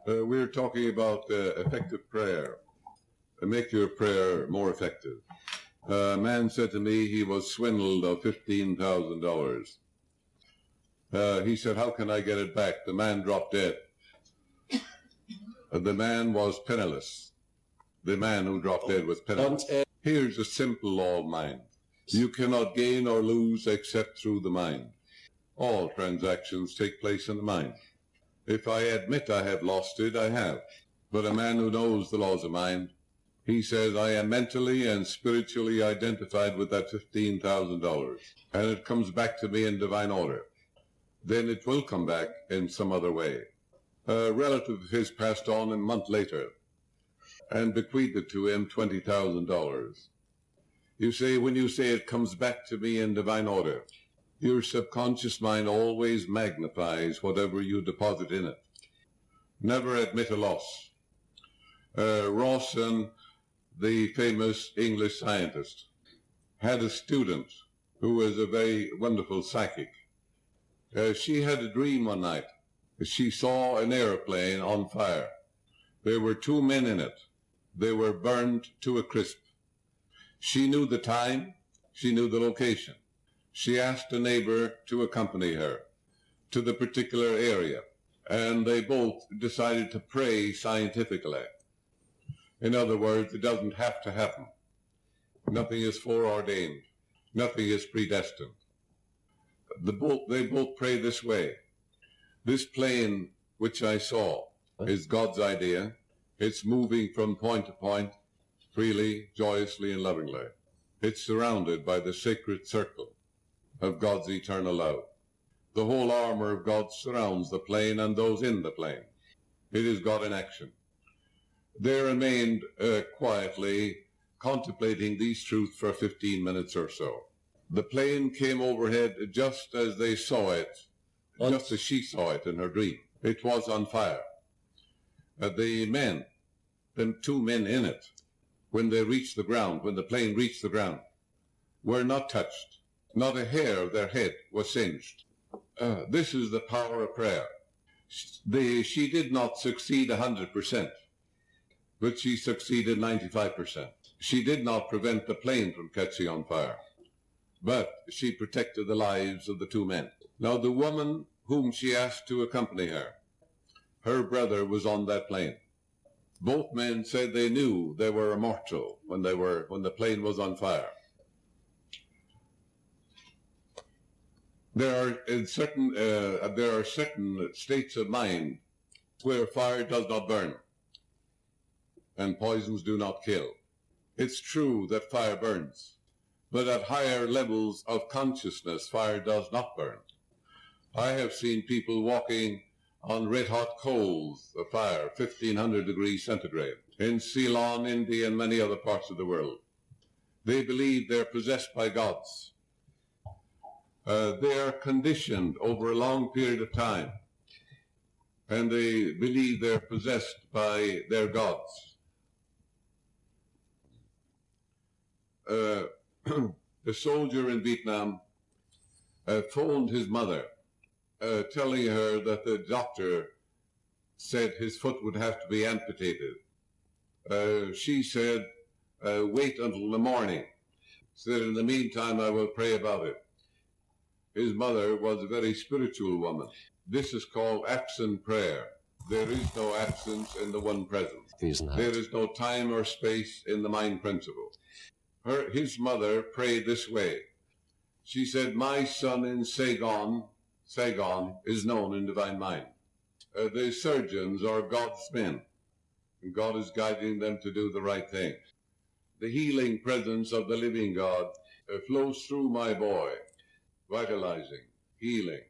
We're talking about effective prayer. Make your prayer more effective. A man said to me he was swindled of $15,000. He said, how can I get it back? The man dropped dead. The man was penniless. The man who dropped dead was penniless. Here's a simple law of mind. You cannot gain or lose except through the mind. All transactions take place in the mind. If I admit I have lost it, I have. But a man who knows the laws of mind, he says, I am mentally and spiritually identified with that $15,000, and it comes back to me in divine order. Then it will come back in some other way. A relative of his passed on a month later and bequeathed to him $20,000. You say, when you say it comes back to me in divine order, your subconscious mind always magnifies whatever you deposit in it. Never admit a loss. Rawson, the famous English scientist, had a student who was a very wonderful psychic. She had a dream one night. She saw an airplane on fire. There were 2 men in it. They were burned to a crisp. She knew the time. She knew the location. She asked a neighbor to accompany her to the particular area, and they both decided to pray scientifically. In other words, it doesn't have to happen. Nothing is foreordained. Nothing is predestined. They both pray this way. This plane which I saw is God's idea. It's moving from point to point, freely, joyously, and lovingly. It's surrounded by the sacred circle of God's eternal love. The whole armor of God surrounds the plane and those in the plane. It is God in action. They remained quietly contemplating these truths for 15 minutes or so. The plane came overhead just as they saw it, just as she saw it in her dream. It was on fire. The 2 men in it, when they reached the ground, when the plane reached the ground, were not touched. Not a hair of their head was singed. This is the power of prayer. She did not succeed 100%, but she succeeded 95%. She did not prevent the plane from catching on fire, but she protected the lives of the 2 men. Now, the woman whom she asked to accompany her, her brother was on that plane. Both men said they knew they were immortal when the plane was on fire. There are certain states of mind where fire does not burn and poisons do not kill. It's true that fire burns, but at higher levels of consciousness, fire does not burn. I have seen people walking on red-hot coals of fire, 1,500 degrees centigrade, in Ceylon, India, and many other parts of the world. They believe they're possessed by gods. They are conditioned over a long period of time, and they believe they're possessed by their gods. The soldier in Vietnam phoned his mother, telling her that the doctor said his foot would have to be amputated. She said, wait until the morning. Said, in the meantime, I will pray about it. His mother was a very spiritual woman. This is called absent prayer. There is no absence in the one present. There is no time or space in the mind principle. His mother prayed this way. She said, my son in Saigon is known in divine mind. The surgeons are God's men, and God is guiding them to do the right thing. The healing presence of the living God flows through my boy, vitalizing, healing,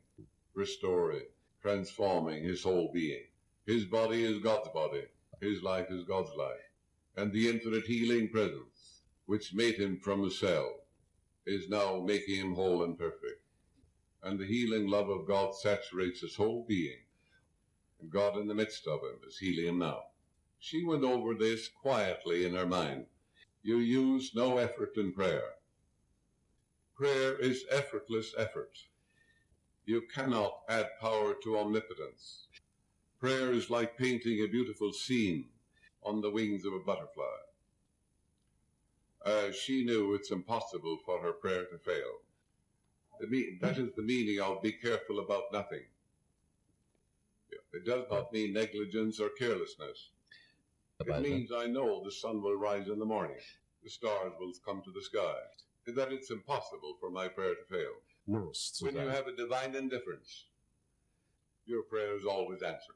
restoring, transforming his whole being. His body is God's body. His life is God's life. And the infinite healing presence, which made him from a cell, is now making him whole and perfect. And the healing love of God saturates his whole being. And God in the midst of him is healing him now. She went over this quietly in her mind. You use no effort in prayer. Prayer is effortless effort. You cannot add power to omnipotence. Prayer is like painting a beautiful scene on the wings of a butterfly. She knew it's impossible for her prayer to fail. That is the meaning of be careful about nothing. It does not mean negligence or carelessness. It means I know the sun will rise in the morning, the stars will come to the sky, that it's impossible for my prayer to fail. When you have a divine indifference, your prayer is always answered,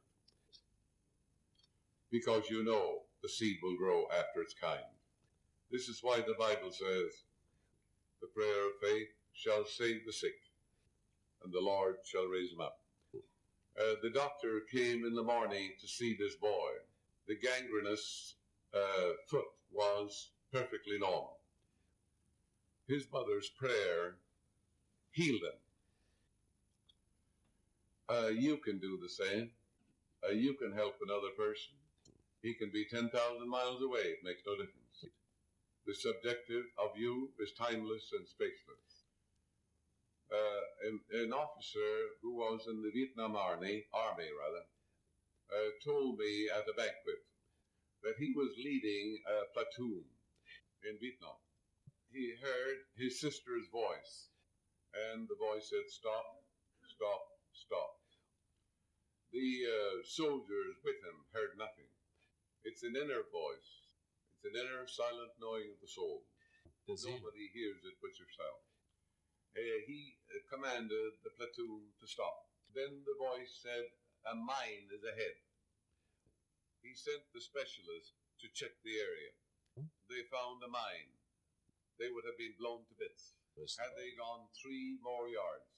because you know the seed will grow after its kind. This is why the Bible says, the prayer of faith shall save the sick, and the Lord shall raise him up. The doctor came in the morning to see this boy. The gangrenous foot was perfectly normal. His mother's prayer healed him. You can do the same. You can help another person. He can be 10,000 miles away. It makes no difference. The subjective of you is timeless and spaceless. An officer who was in the Vietnam Army, told me at a banquet that he was leading a platoon in Vietnam. He heard his sister's voice, and the voice said, "Stop, stop, stop." The soldiers with him heard nothing. It's an inner voice. It's an inner silent knowing of the soul. Nobody hears it but yourself. He commanded the platoon to stop. Then the voice said, "A mine is ahead." He sent the specialist to check the area. They found a mine. They would have been blown to bits had they gone 3 more yards.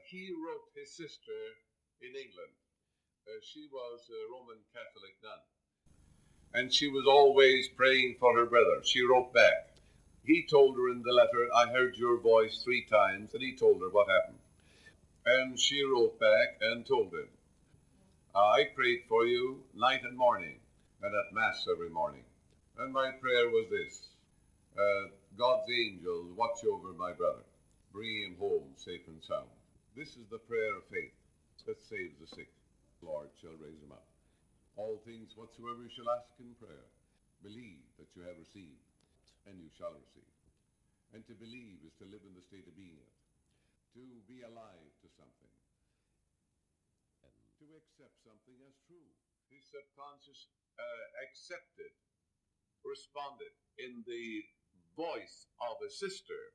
He wrote his sister in England. She was a Roman Catholic nun, and she was always praying for her brother. She wrote back. He told her in the letter, "I heard your voice 3 times, and he told her what happened. And she wrote back and told him, "I prayed for you night and morning, and at Mass every morning. And my prayer was this, God's angels watch over my brother, bring him home safe and sound." This is the prayer of faith that saves the sick. The Lord shall raise him up. All things whatsoever you shall ask in prayer, believe that you have received, and you shall receive. And to believe is to live in the state of being it, to be alive to something, and to accept something as true. His subconscious accepted, responded in the voice of a sister,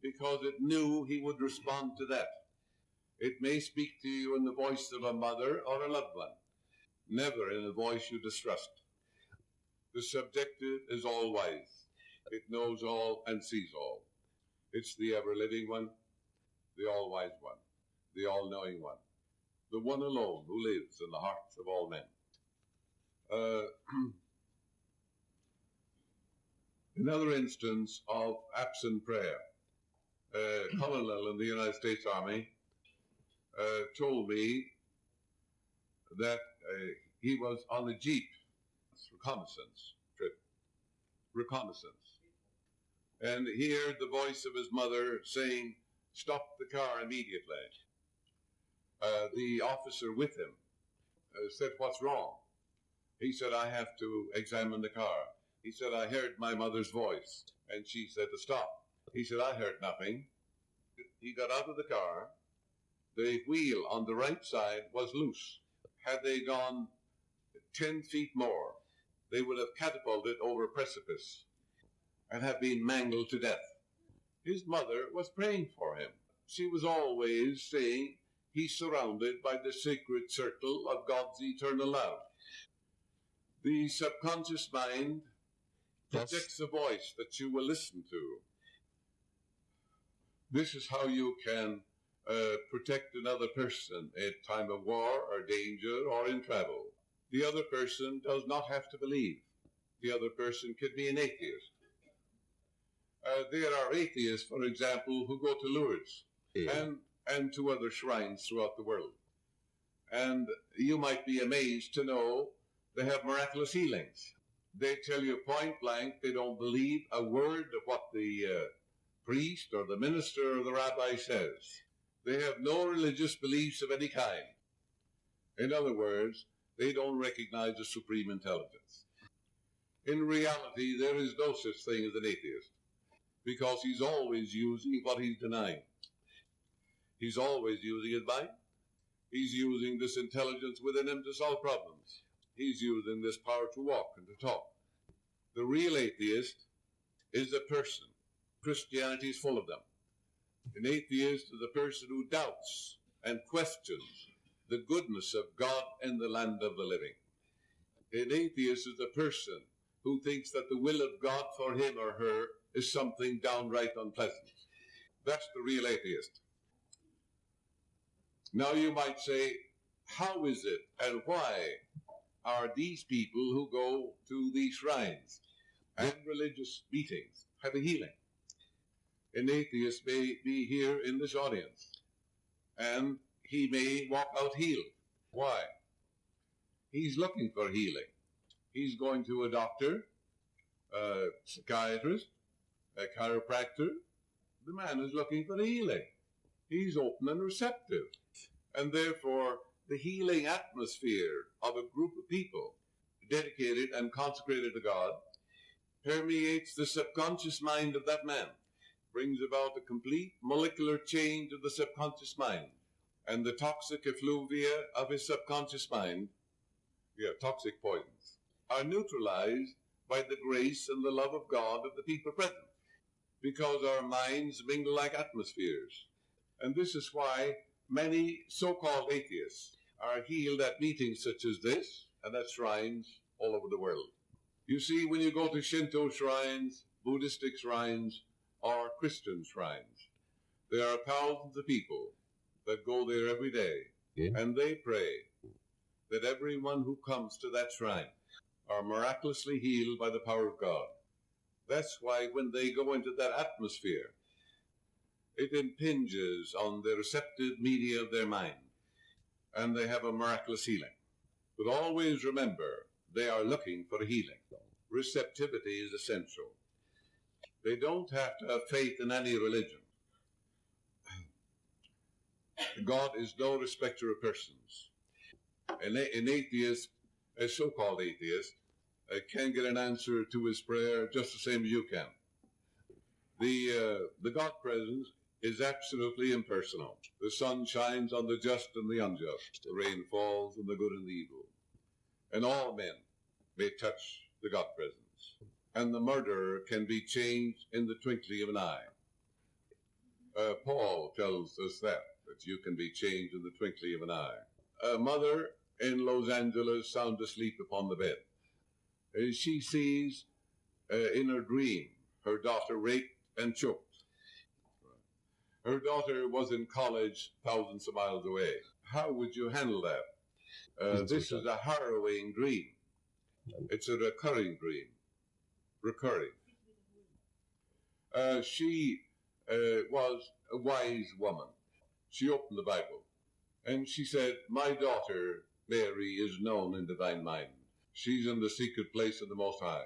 because it knew he would respond to that. It may speak to you in the voice of a mother or a loved one, never in a voice you distrust. The subjective is all wise. It knows all and sees all. It's the ever-living one, the all-wise one, the all-knowing one, the one alone who lives in the hearts of all men. Another instance of absent prayer. A colonel in the United States Army told me that he was on a jeep reconnaissance trip. And he heard the voice of his mother saying, "Stop the car immediately." The officer with him said, "What's wrong?" He said, "I have to examine the car." He said, "I heard my mother's voice, and she said to stop." He said, "I heard nothing." He got out of the car. The wheel on the right side was loose. Had they gone 10 feet more, they would have catapulted over a precipice and have been mangled to death. His mother was praying for him. She was always saying, "He's surrounded by the sacred circle of God's eternal love." The subconscious mind projects a voice that you will listen to. This is how you can protect another person at time of war or danger or in travel. The other person does not have to believe. The other person could be an atheist. There are atheists, for example, who go to Lourdes and to other shrines throughout the world. And you might be amazed to know they have miraculous healings. They tell you point blank they don't believe a word of what the priest or the minister or the rabbi says. They have no religious beliefs of any kind. In other words, they don't recognize the supreme intelligence. In reality, there is no such thing as an atheist, because he's always using what he's denying. He's always using his mind. He's using this intelligence within him to solve problems. He's using this power to walk and to talk. The real atheist is a person. Christianity is full of them. An atheist is a person who doubts and questions the goodness of God in the land of the living. An atheist is a person who thinks that the will of God for him or her is something downright unpleasant. That's the real atheist. Now you might say, how is it and why are these people who go to these shrines and religious meetings have a healing? An atheist may be here in this audience, and he may walk out healed. Why? He's looking for healing. He's going to a doctor, a psychiatrist, a chiropractor. The man is looking for healing. He's open and receptive. And therefore, the healing atmosphere of a group of people dedicated and consecrated to God permeates the subconscious mind of that man, brings about a complete molecular change of the subconscious mind, and the toxic effluvia of his subconscious mind, toxic poisons, are neutralized by the grace and the love of God of the people present, because our minds mingle like atmospheres. And this is why many so-called atheists are healed at meetings such as this and at shrines all over the world. You see, when you go to Shinto shrines, Buddhistic shrines, or Christian shrines, there are thousands of people that go there every day, and they pray that everyone who comes to that shrine are miraculously healed by the power of God. That's why when they go into that atmosphere, it impinges on the receptive media of their mind, and they have a miraculous healing. But always remember, they are looking for healing. Receptivity is essential. They don't have to have faith in any religion. God is no respecter of persons. An atheist, a so-called atheist, can get an answer to his prayer just the same as you can. The God presence is absolutely impersonal. The sun shines on the just and the unjust. The rain falls on the good and the evil. And all men may touch the God presence. And the murderer can be changed in the twinkling of an eye. Paul tells us that you can be changed in the twinkling of an eye. A mother in Los Angeles sound asleep upon the bed. She sees in her dream her daughter raped and choked. Her daughter was in college thousands of miles away. How would you handle that? This is a harrowing dream. It's a recurring dream. Recurring. She was a wise woman. She opened the Bible and she said, "My daughter Mary is known in divine mind. She's in the secret place of the Most High.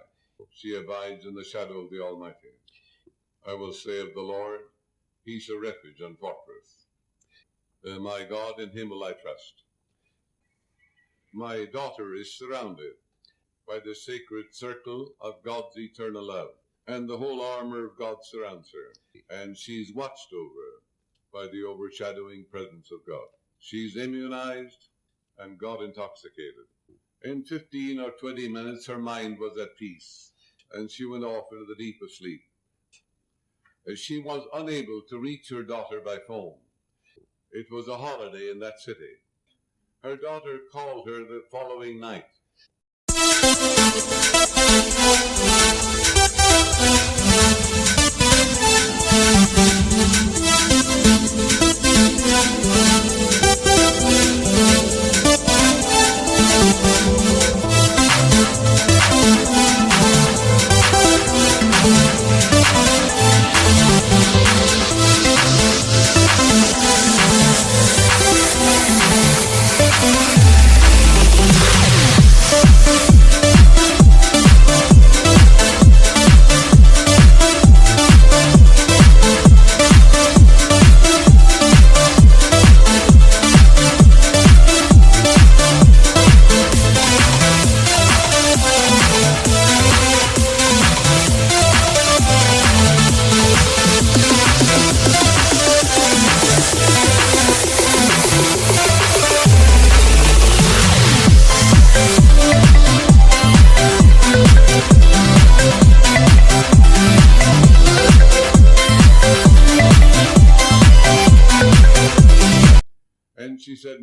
She abides in the shadow of the Almighty. I will say of the Lord, He's a refuge and fortress. My God, in Him will I trust." My daughter is surrounded by the sacred circle of God's eternal love, and the whole armor of God surrounds her, and she's watched over by the overshadowing presence of God. She's immunized and God intoxicated. In 15 or 20 minutes, her mind was at peace, and she went off into the deep of sleep. She was unable to reach her daughter by phone. It was a holiday in that city. Her daughter called her the following night.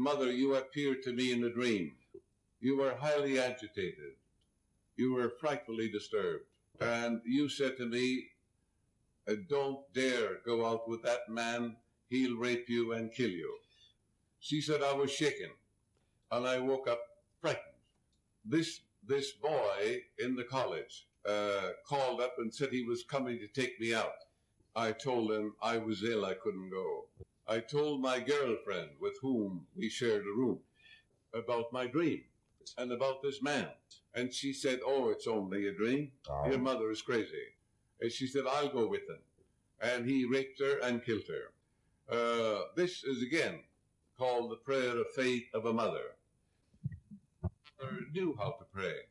Mother, you appeared to me in a dream. You were highly agitated. You were frightfully disturbed. And you said to me, don't dare go out with that man. He'll rape you and kill you. She said I was shaken, and I woke up frightened. This boy in the college called up and said he was coming to take me out. I told him I was ill, I couldn't go. I told my girlfriend, with whom we shared a room, about my dream and about this man. And she said, oh, it's only a dream. Your mother is crazy. And she said, I'll go with him. And he raped her and killed her. This is again called the prayer of faith of a mother. Mother knew how to pray.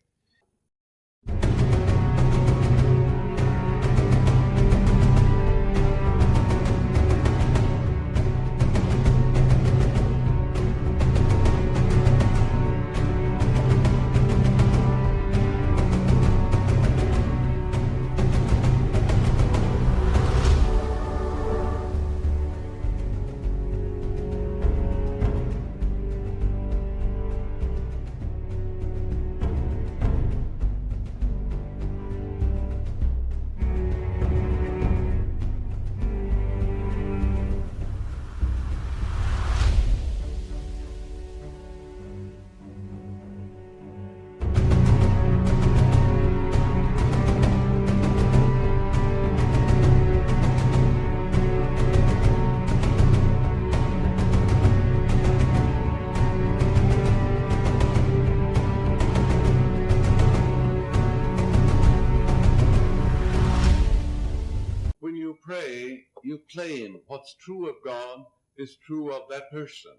When you pray, you claim what's true of God is true of that person.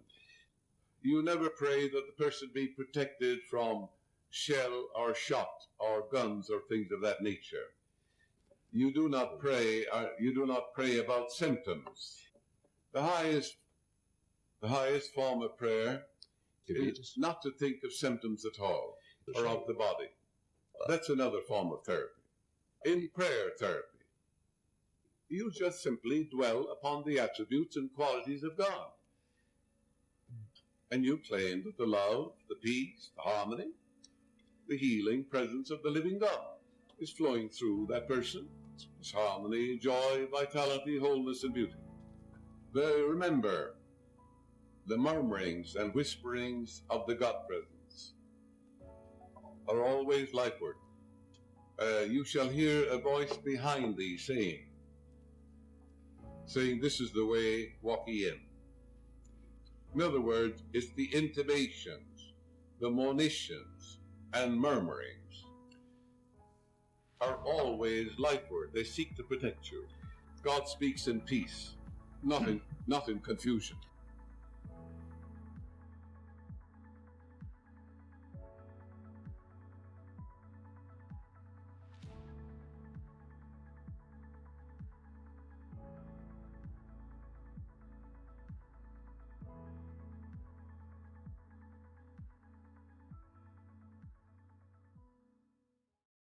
You never pray that the person be protected from shell or shot or guns or things of that nature. You do not pray about symptoms. The highest form of prayer is not to think of symptoms at all or of the body. That's another form of therapy. In prayer therapy, you just simply dwell upon the attributes and qualities of God. And you claim that the love, the peace, the harmony, the healing presence of the living God is flowing through that person. It's harmony, joy, vitality, wholeness, and beauty. But remember, the murmurings and whisperings of the God presence are always lifeward. You shall hear a voice behind thee saying, this is the way, walk ye in. In other words, it's the intimations, the monitions, and murmurings are always lifeward. They seek to protect you. God speaks in peace, not in confusion.